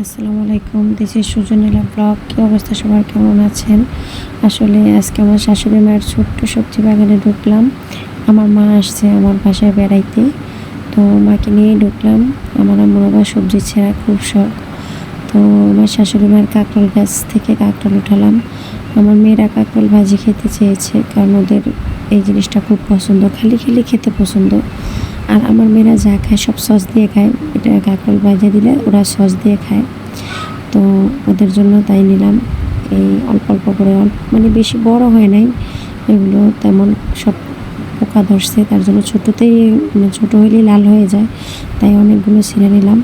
আসসালামু আলাইকুম, this is সুজনীলা blog. কী অবস্থা সবার, কেমন আছেন? আসলে আজকে আমার শাশুড়ি মায়ের ছোট্ট সবজি বাগানে ঢুকলাম। আমার মা আসছে আমার বাসায় বেড়াইতে, তো মাকে নিয়ে ঢুকলাম। আমার আম্মুর আবার সবজি ছেঁড়া খুব শখ, তো আমার শাশুড়ি মায়ের কাঁকরোল গাছ থেকে কাঁকরোল উঠালাম। আমার মেয়েরা কাঁকরোল ভাজি খেতে চেয়েছে, কারণ ওদের এই জিনিসটা খুব পছন্দ, খালি খালি খেতে পছন্দ। আর আমার মেয়েরা যা খায় সব সস দিয়ে খায়, এটা কাঁকরোল ভাজা দিলে ওরা সস দিয়ে খায়। তো ওদের জন্য তাই নিলাম। এই অল্প অল্প করে, মানে বেশি বড় হয় নাই এগুলো, তেমন সব পোকা ধরছে, তার জন্য ছোটোতেই, মানে ছোটো হলেই লাল হয়ে যায়, তাই অনেকগুলো ছিঁড়ে নিলাম।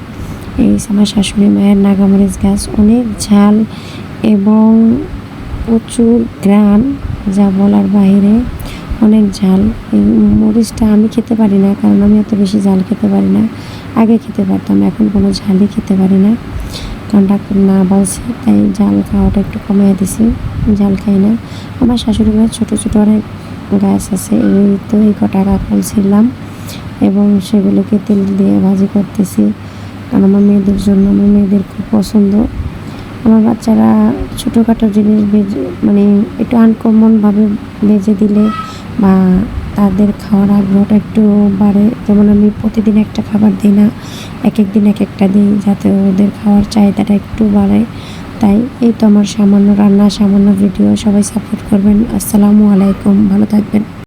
এই আমার শাশুড়ি মায়ের নাগামরিচ গাছ, অনেক ঝাল এবং প্রচুর ঘ্রাণ, যা বলার বাইরে, অনেক ঝাল। এই মরিচটা আমি খেতে পারি না, কারণ আমি এত বেশি ঝাল খেতে পারি না। আগে খেতে পারতাম, এখন কোনো ঝালই খেতে পারি না, কারণ ডাক্তার না বলছে, তাই ঝাল খাওয়াটা একটু কমিয়ে দিছি, ঝাল খাই না। আমার শাশুড়ি মায়ের ছোটো ছোটো অনেক গাছ আছে, এই তো এই কটা কাঁকরোল ছিলাম এবং সেগুলোকে তেল দিয়ে ভাজি করতেছি, কারণ আমার মেয়েদের জন্য, আমার মেয়েদের খুব পছন্দ। আমার বাচ্চারা ছোটোখাটো জিনিস মানে একটু আনকমনভাবে ভেজে দিলে বা তাদের খাওয়ার আগ্রহটা একটু বাড়ে। যেমন আমি প্রতিদিন একটা খাবার দিই না, এক এক দিন এক একটা দিই, যাতে ওদের খাওয়ার চাহিদাটা একটু বাড়ে। তাই এই তো আমার সামান্য রান্না, সামান্য ভিডিও, সবাই সাপোর্ট করবেন। আসসালামু আলাইকুম, ভালো থাকবেন।